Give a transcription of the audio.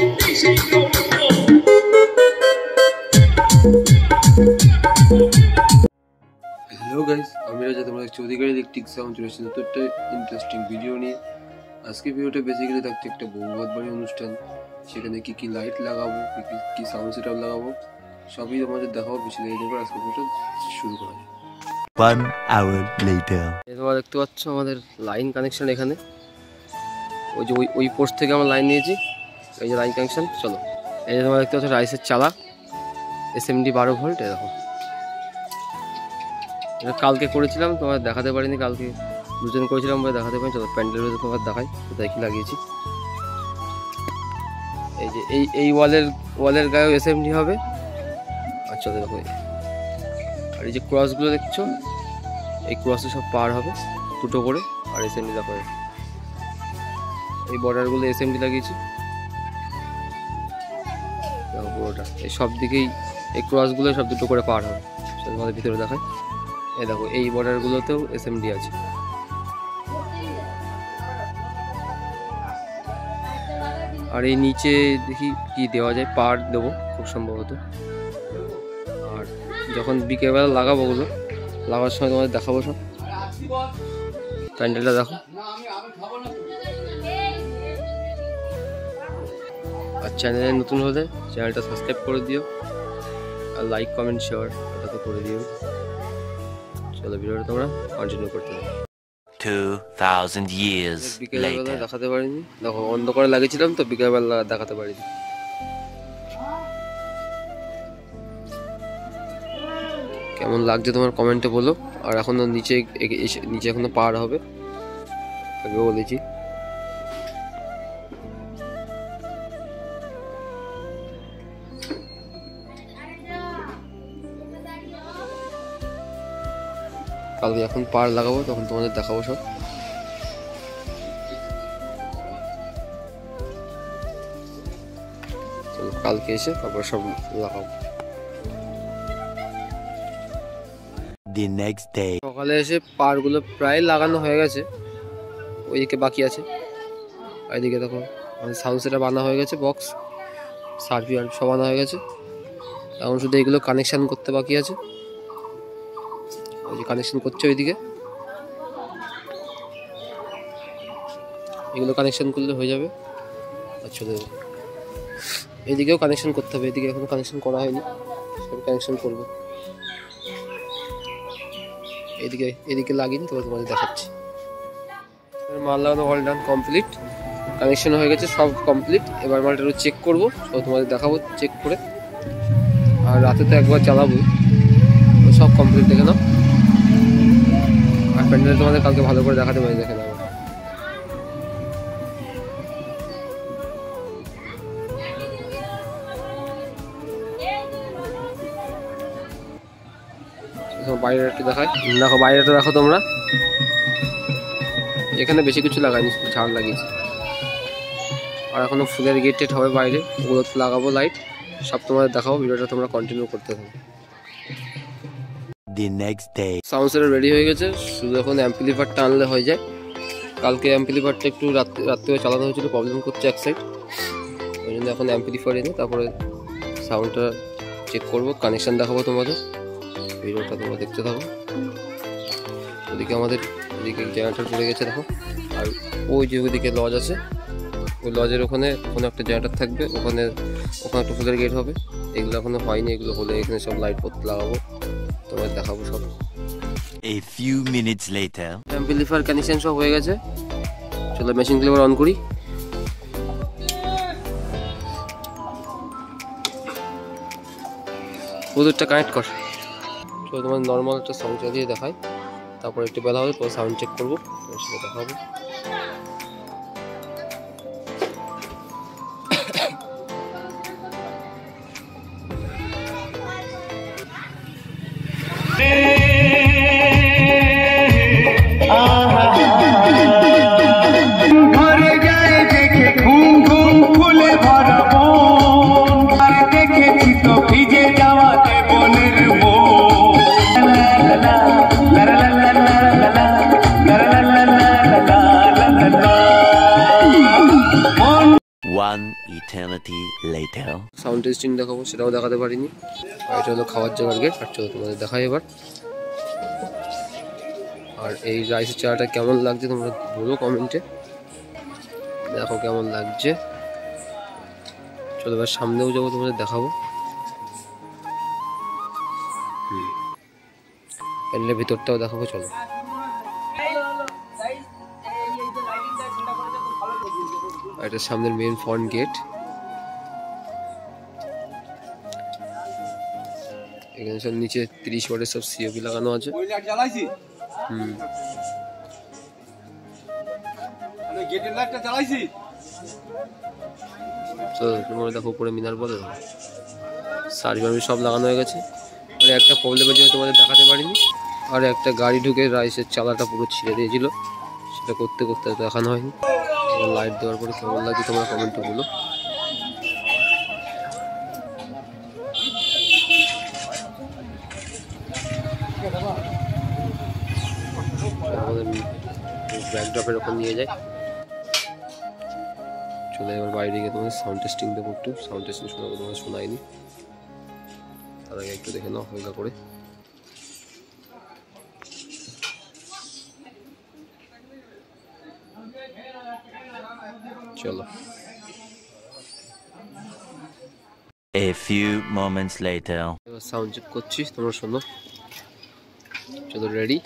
Hello guys, আমি রাজা, তোমরা চৌধুরী ইলেকট্রিক সাউন্ড চলে এসেছি নতুন একটা ইন্টারেস্টিং ভিডিও নিয়ে। আজকে ভিডিওটা বেসিক্যালি থাকছে একটা বৌভাত বাড়ি অনুষ্ঠান। সেখানে কি কি লাইট লাগাবো, কি সাউন্ড সেটআপ লাগাবো, সবই তোমাদের দেখাবো। বেশি দেরি করে আজকে ভিডিওটা শুরু করা যায়। 1 hour later তোমরা দেখতে পাচ্ছ আমাদের লাইন কানেকশন এখানে। ওই যে ওই পোস্ট থেকে আমরা লাইন নিয়েছি, এই যে লাইন কানেকশন। চলো, এই যে তোমরা দেখতে পাচ্ছ রাইসের চালা SMD 12 ভোল্ট। এই দেখো, এটা কালকে করেছিলাম, তোমার দেখাতে পারিনি। কালকে দুজন করেছিলাম বলে দেখাতে পারিনি। চলো প্যান্ডেলের ভেতরে তোমার দেখাই কোথায় কি লাগিয়েছি। এই যে এই ওয়ালের গায়েও SMD হবে। আর চলো দেখো, আর এই যে ক্রসগুলো দেখছো, এই ক্রসে সব পার হবে দুটো করে। আর SMD দেখো, এই বর্ডারগুলো SMD লাগিয়েছি দেখো পুরোটা। এই সব দিকেই এই ক্রসগুলো সব দুটো করে পার হবে। তোমাদের ভিতরে দেখায়, এই দেখো এই বর্ডারগুলোতেও SMD আছে। আর এই নিচে দেখি কি দেওয়া যায়, পার দেবো খুব সম্ভবত। আর যখন বিকেলবেলা লাগাবো, ওগুলো লাগার সময় তোমাদের দেখাবো সব। প্যান্ডেলটা দেখো। আর চ্যানেলে নতুন হলে চ্যানেলটা সাবস্ক্রাইব করে দিও, আর লাইক কমেন্ট শেয়ার এটা তো করে দিও। চলো ভিডিওটা তোমরা কন্টিনিউ করতে থাকো। 2000 years বিকেলবেলা later দেখাতে পারিনি, দেখো অন্ধকারে লাগিয়েছিলাম তো, বিকেলবেলা দেখাতে পারিনি। কেমন লাগছে তোমার কমেন্টে বলো। আর এখনো নিচে এখনো পার হবে, আগেও বলেছি। কালকে এখন পার লাগাবো, তখন তোমাদের দেখাবো সব। চলো কালকে এসে তারপর সব লাগাবো। the next day সকালে এসে পারগুলো প্রায় লাগানো হয়ে গেছে, ওইদিকে বাকি আছে। এইদিকে দেখো আমাদের সাউন্ড সেটআপ আনা হয়ে গেছে, বক্স সার্ভিয়ার সব আনা হয়ে গেছে। এখন শুধু এগুলো কানেকশান করতে বাকি আছে। ওই যে কানেকশন করছে ওইদিকে, এগুলো কানেকশন করলে হয়ে যাবে। আচ্ছা দেখো, এদিকেও কানেকশন করতে হবে। এদিকে এখনো কানেকশন করা হয়নি, সব কানেকশন করবো। এদিকে লাগিনি, তোমাদের দেখাচ্ছি। মাল লাগানো অল ডান, কমপ্লিট। কানেকশন হয়ে গেছে, সব কমপ্লিট। এবার মালটা একটু চেক করবো, সব তোমাদের দেখাবো চেক করে। আর রাতে তো একবার চালাবো, সব কমপ্লিট দেখে নাও। আর প্যান্ডেল তোমাদের কালকে ভালো করে দেখাতে পারি, দেখে নাও। বাইরে একটু দেখায়, দেখো বাইরেটা দেখো তোমরা। এখানে বেশি কিছু লাগাইনি, ঝাড় লাগিয়েছি। আর এখনো ফুলের গেট টেট হবে বাইরে, ওগুলো লাগাবো লাইট, সব তোমাদের দেখাবো। ভিডিওটা তোমরা কন্টিনিউ করতে থাকো। the next day sound setup ready হয়ে গেছে, শুধু এখন অ্যাম্পলিফায়ারটা আনলে হয়ে যায়। কালকে অ্যাম্পলিফায়ারটা একটু রাত্রে চালানো হয়েছিল, প্রবলেম করছে এক সাইড, ওই জন্য এখন অ্যাম্পলিফায়ার এনে তারপরে সাউন্ডটা চেক করবো, কানেকশান দেখাবো তোমাদের। ভিডিওটা তোমরা দেখতে থাকো। ওদিকে আমাদের এদিকে জেনারেটর পড়ে গেছে দেখো। আর ওই যে ওইদিকে লজ আছে, ওই লজের ওখানে একটা জেনারেটর থাকবে, ওখানে একটা ফুলের গেট হবে। এগুলো এখনো হয়নি, এগুলো হলে এখানে সব লাইট পত্র লাগাবো, তোমাদের দেখাবো সব। a few minutes later amplifier connection সব হয়ে গেছে। চলো মেশিনগুলো এবার অন করি। ব্লুটুথটা কানেক্ট কর। চলো তোমার নর্মাল একটা সাউন্ড চালিয়ে দেখাই, তারপর একটু বেলা হবে, পরে সাউন্ড চেক করবো, তোমার সাথে দেখা হবে। ঘরে যায় দেখে ঘুম ঘুম ফুলে ভরা মন, আর দেখেছি তো ভিজে যাওয়াতে বনের মন। লা লা লা লা লা লা লা লা লা লা লা লা লা লা। 30 later. সাউন্ড টেস্টিং দেখাবো, সেটাও দেখাতে পারিনি। আর এটা হলো খাওয়ার জায়গার গেট। আর চলো তোমাদের দেখাই এবার। আর এই রাইসের চাটা কেমন লাগছে তোমরা বলো কমেন্টে, দেখো কেমন লাগছে। চলো এবার সামনেও যাবো, তোমাদের দেখাবো। প্যান্ডেলের ভিতরটাও দেখাবো, চলো। আর এটা সামনের মেন ফ্রন্ট গেট। এখানে সব নিচে 30 ওয়াটের সব সিওপি লাগানো আছে। তোমরা দেখো উপরে মিনার বলে সার্ভিস সব লাগানো হয়ে গেছে। আর একটা প্রবলেমের জন্য তোমাদের দেখাতে পারিনি। আর একটা গাড়ি ঢুকে রাইসের চালাটা পুরো ছিঁড়ে দিয়েছিল, সেটা করতে করতে দেখানো হয়নি। লাইট দেওয়ার পরে কেমন লাগছে তোমরা কমেন্টে বলো। আমাদের ব্যাকড্রপের ওপর নিয়ে যায়। চলে এবার বাইরে গিয়ে তোমাদের সাউন্ড টেস্টিং দেবো। একটু সাউন্ড টেস্টিং শোনাবো, তোমাদের শোনায়নি। তার আগে একটু দেখে নাও হালকা করে। চলো। A few moments later. এবার সাউন্ড চেক করছি, তোমরা শোনো। চলো রেডি।